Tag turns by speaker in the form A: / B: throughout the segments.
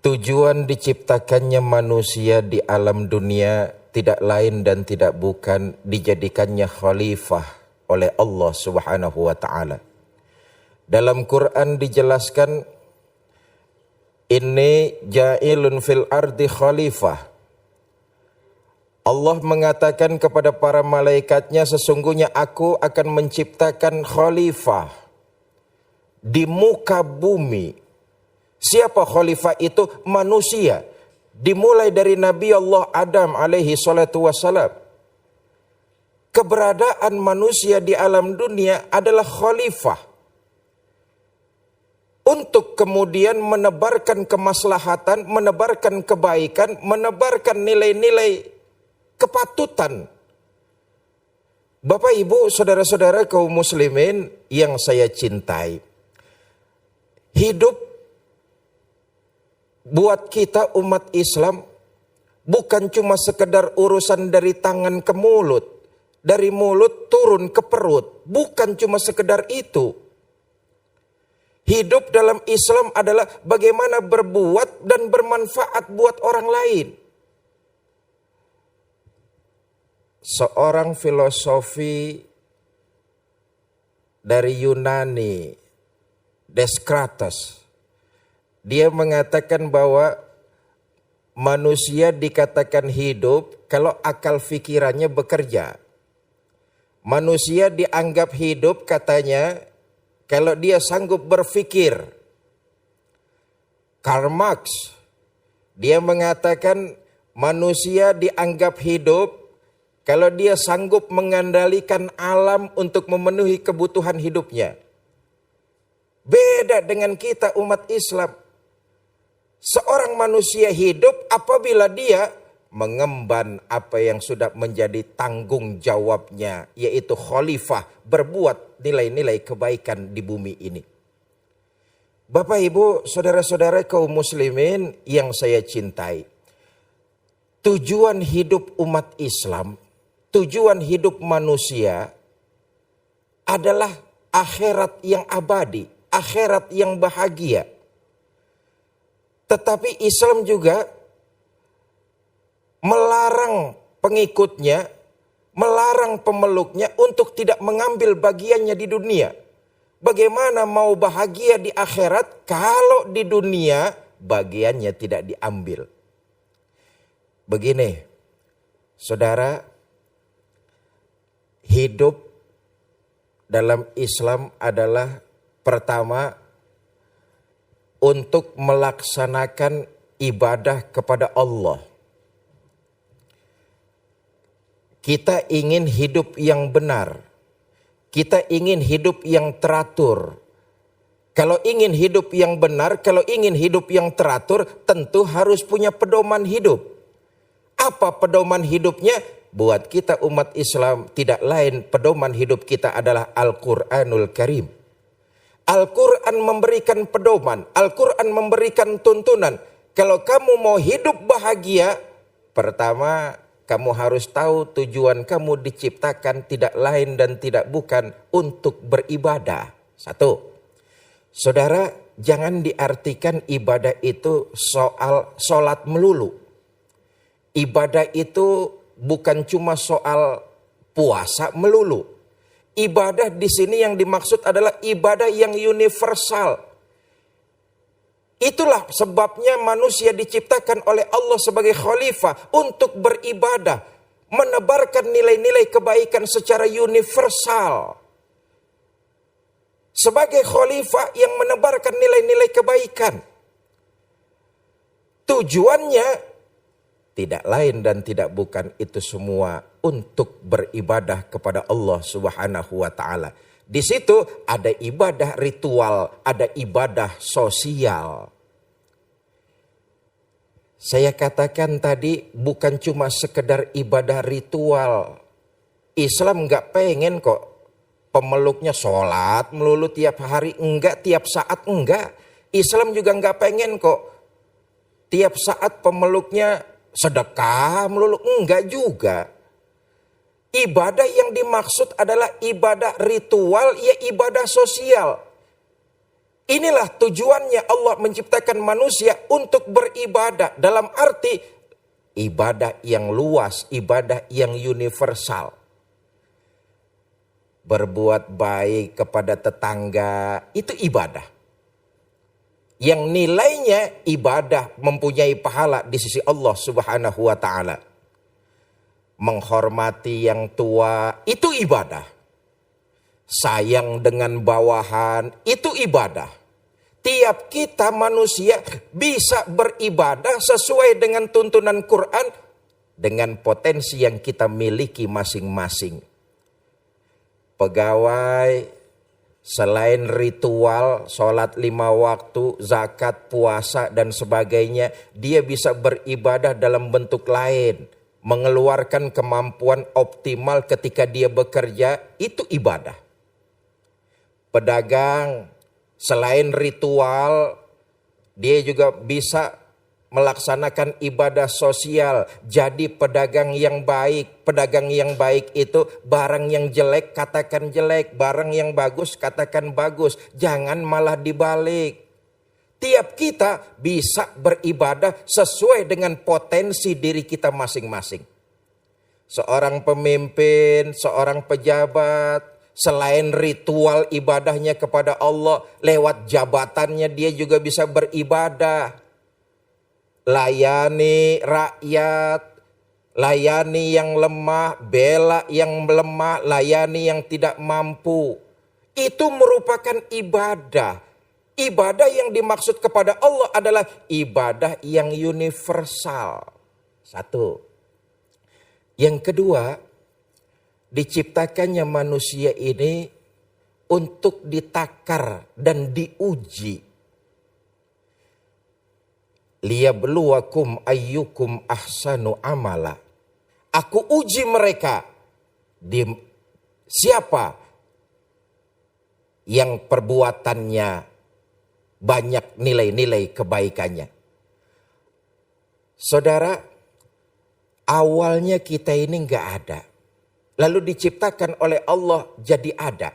A: Tujuan diciptakannya manusia di alam dunia tidak lain dan tidak bukan dijadikannya khalifah oleh Allah Subhanahu wa taala. Dalam Quran dijelaskan, inni ja'ilun fil ardi khalifah. Allah mengatakan kepada para malaikatnya, sesungguhnya aku akan menciptakan khalifah di muka bumi. Siapa khalifah itu? Manusia. Dimulai dari Nabi Allah Adam alaihi salatu wassalam. Keberadaan manusia di alam dunia adalah khalifah. Untuk kemudian menebarkan kemaslahatan, menebarkan kebaikan, menebarkan nilai-nilai kepatutan. Bapak, Ibu, saudara-saudara kaum muslimin yang saya cintai. Hidup buat kita umat Islam bukan cuma sekedar urusan dari tangan ke mulut, dari mulut turun ke perut, bukan cuma sekedar itu. Hidup dalam Islam adalah bagaimana berbuat dan bermanfaat buat orang lain. Seorang filosofi dari Yunani, Descartes, dia mengatakan bahwa manusia dikatakan hidup kalau akal fikirannya bekerja. Manusia dianggap hidup katanya kalau dia sanggup berpikir. Karl Marx, dia mengatakan manusia dianggap hidup kalau dia sanggup mengendalikan alam untuk memenuhi kebutuhan hidupnya. Beda dengan kita umat Islam. Seorang manusia hidup apabila dia mengemban apa yang sudah menjadi tanggung jawabnya, yaitu khalifah, berbuat nilai-nilai kebaikan di bumi ini. Bapak, Ibu, saudara-saudara kaum muslimin yang saya cintai. Tujuan hidup umat Islam, tujuan hidup manusia adalah akhirat yang abadi, akhirat yang bahagia. Tetapi Islam juga melarang pengikutnya, melarang pemeluknya untuk tidak mengambil bagiannya di dunia. Bagaimana mau bahagia di akhirat kalau di dunia bagiannya tidak diambil? Begini, saudara, hidup dalam Islam adalah pertama untuk melaksanakan ibadah kepada Allah. Kita ingin hidup yang benar. Kita ingin hidup yang teratur. Kalau ingin hidup yang benar, kalau ingin hidup yang teratur, tentu harus punya pedoman hidup. Apa pedoman hidupnya? Buat kita umat Islam tidak lain, pedoman hidup kita adalah Al-Quranul Karim. Al-Quran memberikan pedoman, Al-Quran memberikan tuntunan. Kalau kamu mau hidup bahagia, pertama kamu harus tahu tujuan kamu diciptakan tidak lain dan tidak bukan untuk beribadah. Satu, saudara, jangan diartikan ibadah itu soal sholat melulu. Ibadah itu bukan cuma soal puasa melulu. Ibadah di sini yang dimaksud adalah ibadah yang universal. Itulah sebabnya manusia diciptakan oleh Allah sebagai khalifah untuk beribadah, menebarkan nilai-nilai kebaikan secara universal. Sebagai khalifah yang menebarkan nilai-nilai kebaikan. Tujuannya tidak lain dan tidak bukan itu semua untuk beribadah kepada Allah Subhanahu wa taala. Di situ ada ibadah ritual, ada ibadah sosial. Saya katakan tadi bukan cuma sekedar ibadah ritual. Islam nggak pengen kok pemeluknya sholat melulu tiap hari, enggak, tiap saat enggak. Islam juga nggak pengen kok tiap saat pemeluknya sedekah melulu, enggak juga. Ibadah yang dimaksud adalah ibadah ritual, ya ibadah sosial. Inilah tujuannya Allah menciptakan manusia untuk beribadah. Dalam arti ibadah yang luas, ibadah yang universal. Berbuat baik kepada tetangga, itu ibadah. Yang nilainya ibadah, mempunyai pahala di sisi Allah Subhanahu wa ta'ala. Menghormati yang tua, itu ibadah. Sayang dengan bawahan, itu ibadah. Tiap kita manusia bisa beribadah sesuai dengan tuntunan Quran dengan potensi yang kita miliki masing-masing. Pegawai selain ritual, sholat 5 waktu, zakat, puasa dan sebagainya, dia bisa beribadah dalam bentuk lain. Mengeluarkan kemampuan optimal ketika dia bekerja, itu ibadah. Pedagang selain ritual, dia juga bisa melaksanakan ibadah sosial. Jadi pedagang yang baik. Pedagang yang baik itu barang yang jelek katakan jelek. Barang yang bagus katakan bagus. Jangan malah dibalik. Tiap kita bisa beribadah sesuai dengan potensi diri kita masing-masing. Seorang pemimpin, seorang pejabat, selain ritual ibadahnya kepada Allah, lewat jabatannya dia juga bisa beribadah. Layani rakyat, layani yang lemah, bela yang lemah, layani yang tidak mampu. Itu merupakan ibadah. Ibadah yang dimaksud kepada Allah adalah ibadah yang universal. Satu. Yang kedua, diciptakannya manusia ini untuk ditakar dan diuji. Liyabluwakum ayyukum ahsanu amala. Aku uji mereka. Siapa yang perbuatannya banyak nilai-nilai kebaikannya. Saudara, awalnya kita ini enggak ada. Lalu diciptakan oleh Allah jadi ada.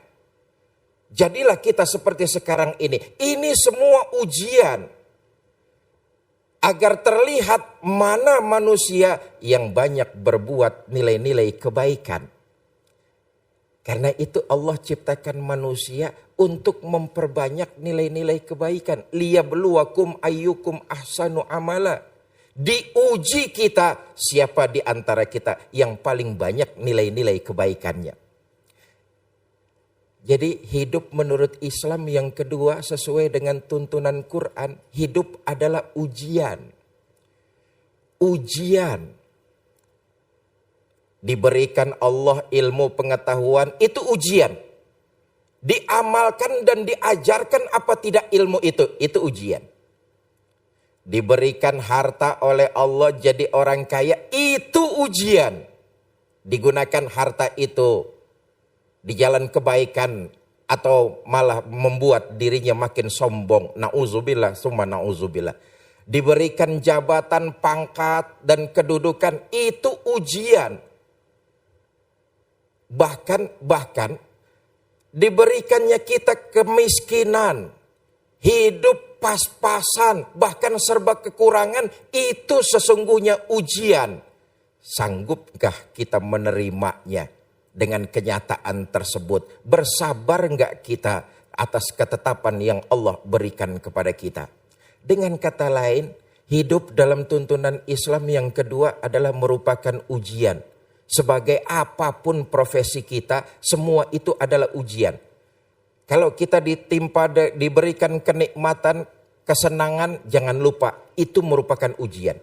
A: Jadilah kita seperti sekarang ini. Ini semua ujian. Agar terlihat mana manusia yang banyak berbuat nilai-nilai kebaikan. Karena itu Allah ciptakan manusia untuk memperbanyak nilai-nilai kebaikan. Liyabluwakum ayyukum ahsanu amala. Diuji kita siapa di antara kita yang paling banyak nilai-nilai kebaikannya. Jadi hidup menurut Islam yang kedua sesuai dengan tuntunan Quran. Hidup adalah ujian. Ujian. Diberikan Allah ilmu pengetahuan, itu ujian. Diamalkan dan diajarkan apa tidak ilmu itu ujian. Diberikan harta oleh Allah jadi orang kaya, itu ujian. Digunakan harta itu di jalan kebaikan atau malah membuat dirinya makin sombong. Na'udzubillah, summa na'udzubillah. Diberikan jabatan, pangkat dan kedudukan, itu ujian. Bahkan diberikannya kita kemiskinan, hidup pas-pasan, bahkan serba kekurangan, itu sesungguhnya ujian. Sanggupkah kita menerimanya dengan kenyataan tersebut? Bersabar enggak kita atas ketetapan yang Allah berikan kepada kita? Dengan kata lain, hidup dalam tuntunan Islam yang kedua adalah merupakan ujian. Sebagai apapun profesi kita, semua itu adalah ujian. Kalau kita diberikan kenikmatan, kesenangan, jangan lupa itu merupakan ujian.